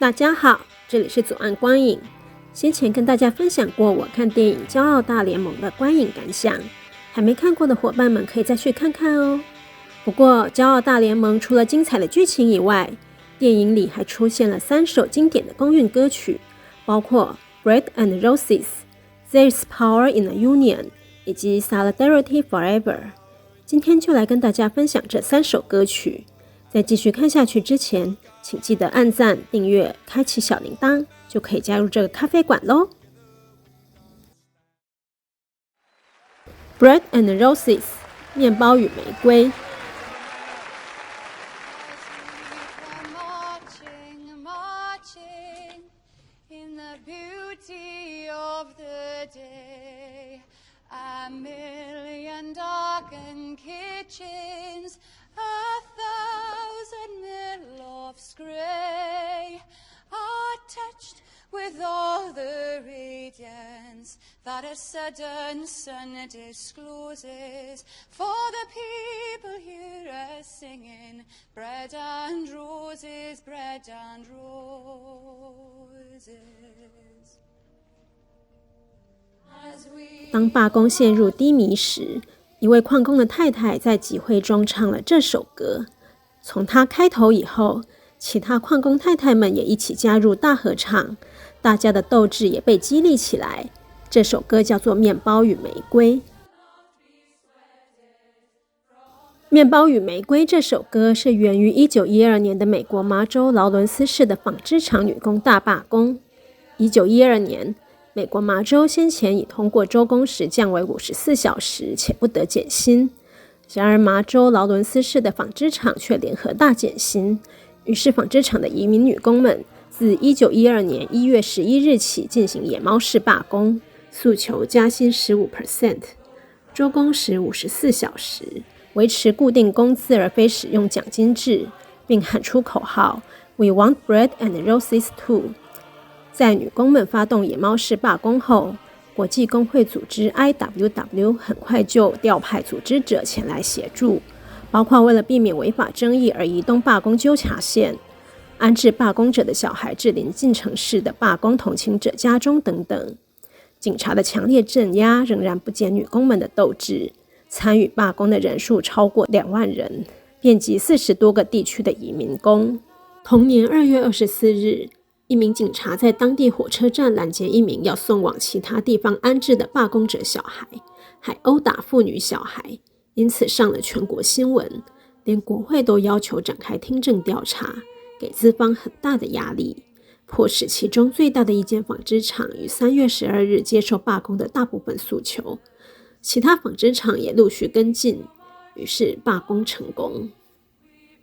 大家好，这里是左岸观影。先前跟大家分享过我看电影《骄傲大联盟》的观影感想，还没看过的伙伴们可以再去看看哦。不过《骄傲大联盟》除了精彩的剧情以外，电影里还出现了3首经典的公运歌曲，包括《Bread and Roses》、《There's Power in the Union》以及《Solidarity Forever》。今天就来跟大家分享这3首歌曲。在继续看下去之前，请记得按赞、订阅、开启小铃铛，就可以加入这个咖啡馆咯。Bread and Roses， 面包与玫瑰。With all the radiance that a sudden sun discloses, for the people hear us singing, bread and roses, bread and roses. 当罢工陷入低迷时，一位矿工的太太在集会中唱了这首歌。从他开头以后，其他矿工太太们也一起加入大合唱，大家的斗志也被激励起来。这首歌叫做《面包与玫瑰》。《面包与玫瑰》这首歌是源于1912年的美国麻州劳伦斯市的纺织厂女工大罢工。1912年，美国麻州先前已通过周工时降为54小时，且不得减薪。然而麻州劳伦斯市的纺织厂却联合大减薪，于是纺织厂的移民女工们自1912年1月11日起进行野猫式罢工，诉求加薪 15%， 周工时54小时，维持固定工资而非使用奖金制，并喊出口号 We want bread and roses too。 在女工们发动野猫式罢工后，国际工会组织 IWW 很快就调派组织者前来协助，包括为了避免违法争议而移动罢工纠察线，安置罢工者的小孩至邻近城市的罢工同情者家中等等。警察的强烈镇压仍然不减女工们的斗志，参与罢工的人数超过2万人，遍及40多个地区的移民工。同年2月24日，一名警察在当地火车站拦截一名要送往其他地方安置的罢工者小孩，还殴打妇女小孩，因此上了全国新闻，连国会都要求展开听证调查，给资方很大的压力，迫使其中最大的一间纺织厂于3月12日接受罢工的大部分诉求，其他纺织厂也陆续跟进，于是罢工成功。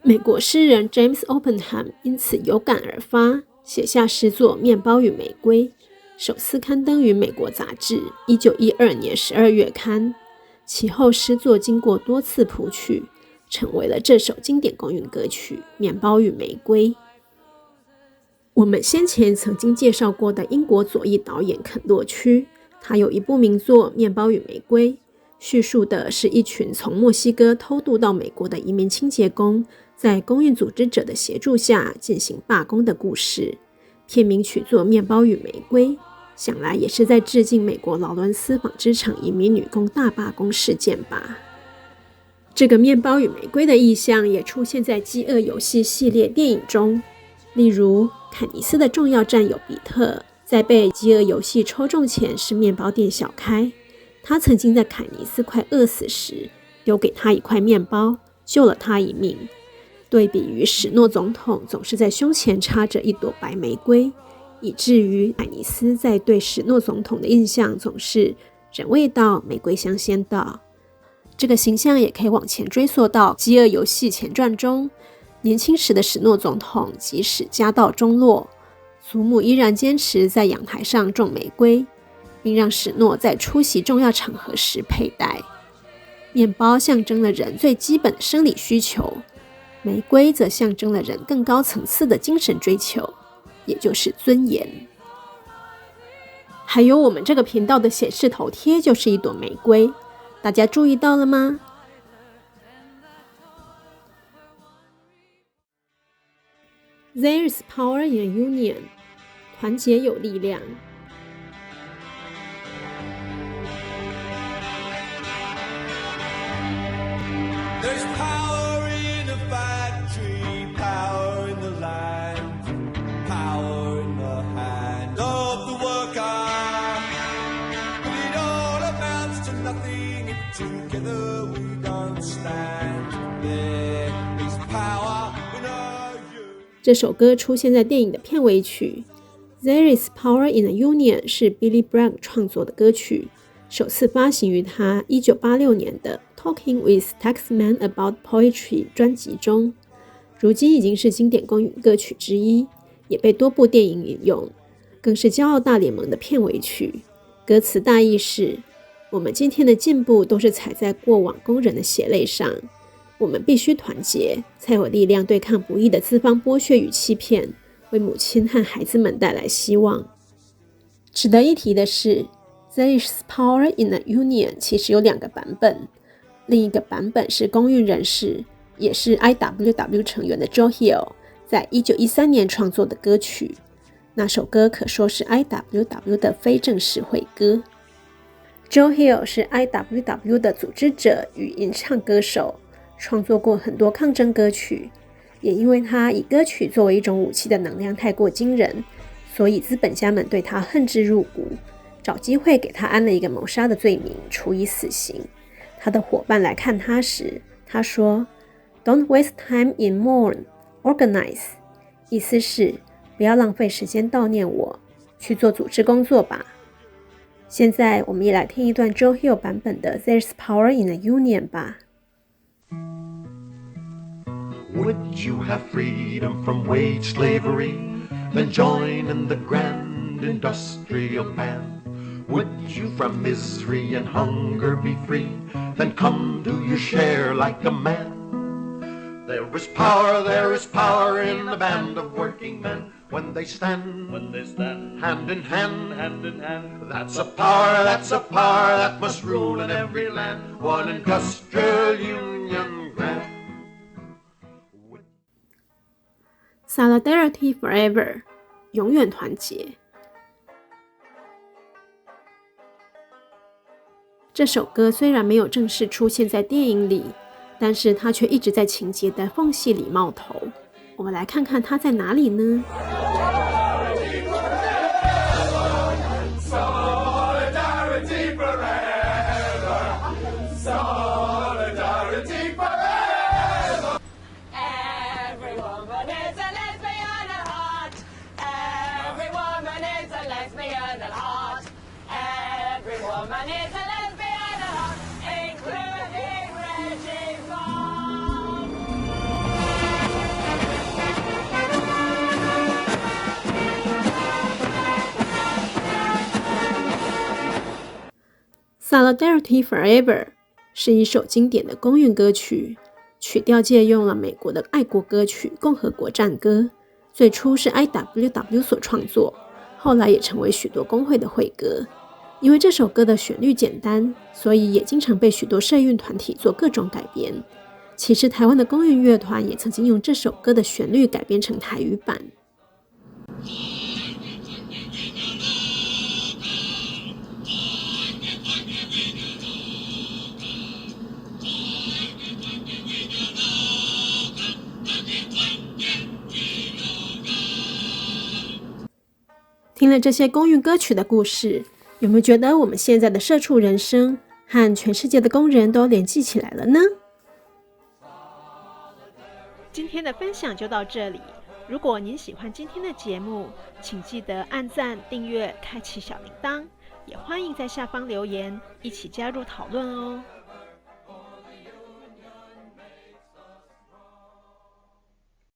美国诗人 James Oppenheim 因此有感而发，写下诗作《面包与玫瑰》，首次刊登于美国杂志1912年12月刊。其后诗作经过多次谱曲，成为了这首经典公运歌曲《面包与玫瑰》。我们先前曾经介绍过的英国左翼导演肯洛区，他有一部名作《面包与玫瑰》，叙述的是一群从墨西哥偷渡到美国的移民清洁工，在公运组织者的协助下进行罢工的故事。片名取作《面包与玫瑰》，想来也是在致敬美国劳伦斯纺织厂移民女工大罢工事件吧。这个面包与玫瑰的意象也出现在饥饿游戏系列电影中，例如坎尼斯的重要战友比特在被饥饿游戏抽中前是面包店小开，他曾经在坎尼斯快饿死时丢给他一块面包，救了他一命。对比于史诺总统总是在胸前插着一朵白玫瑰，以至于坎尼斯在对史诺总统的印象总是人未到，玫瑰香先到。这个形象也可以往前追溯到《饥饿游戏》前传中，年轻时的史诺总统即使家道中落，祖母依然坚持在阳台上种玫瑰，并让史诺在出席重要场合时佩戴。面包象征了人最基本的生理需求，玫瑰则象征了人更高层次的精神追求，也就是尊严。还有我们这个频道的显示头贴就是一朵玫瑰，大家注意到了吗？ There's power in a union. 团结有力量。There's power in a factory, power in the land, power in the hand of the worker. But it all amounts to nothing if together we don't stand. There is power in a union. 这首歌出现在电影的片尾曲。There is power in a union 是 Billy Bragg 创作的歌曲，首次发行于他1986年的 Talking with Taxman About Poetry 专辑中，如今已经是经典公允歌曲之一，也被多部电影引用，更是骄傲大联盟的片尾曲。歌词大意是：我们今天的进步都是踩在过往工人的血泪上，我们必须团结，才有力量对抗不义的资方剥削与欺骗，为母亲和孩子们带来希望。值得一提的是， There is power in a union 其实有2个版本，另一个版本是公运人士，也是 IWW 成员的 Joe Hill 在1913年创作的歌曲。那首歌可说是 IWW 的非正式会歌。Joe Hill 是 IWW 的组织者与吟唱歌手，创作过很多抗争歌曲，也因为他以歌曲作为一种武器的能量太过惊人，所以资本家们对他恨之入骨，找机会给他安了一个谋杀的罪名，处以死刑。他的伙伴来看他时，他说 Don't waste time in mourn, organize 意思是不要浪费时间悼念我，去做组织工作吧。现在我们也来听一段 Joe Hill 版本的 There's Power in a Union 吧。Would you have freedom from wage slavery? Then join in the grand industrial band. Would you from misery and hunger be free? Then come do your share like a man. There is power in the band of working men when they stand hand in hand. That's a power that must rule in every land. One industrial union grand. Solidarity forever 永远团结。这首歌虽然没有正式出现在电影里，但是它却一直在情节的缝隙里冒头。我们来看看它在哪里呢？Solidarity Forever 是一首经典的公运歌曲，曲调借用了美国的爱国歌曲《共和国战歌》，最初是 IWW 所创作，后来也成为许多工会的会歌。因为这首歌的旋律简单，所以也经常被许多社运团体做各种改编。其实台湾的公运乐团也曾经用这首歌的旋律改编成台语版。听了这些公运歌曲的故事，有没有觉得我们现在的社畜人生和全世界的工人都联系起来了呢？今天的分享就到这里。如果您喜欢今天的节目，请记得按赞、订阅、开启小铃铛，也欢迎在下方留言，一起加入讨论哦。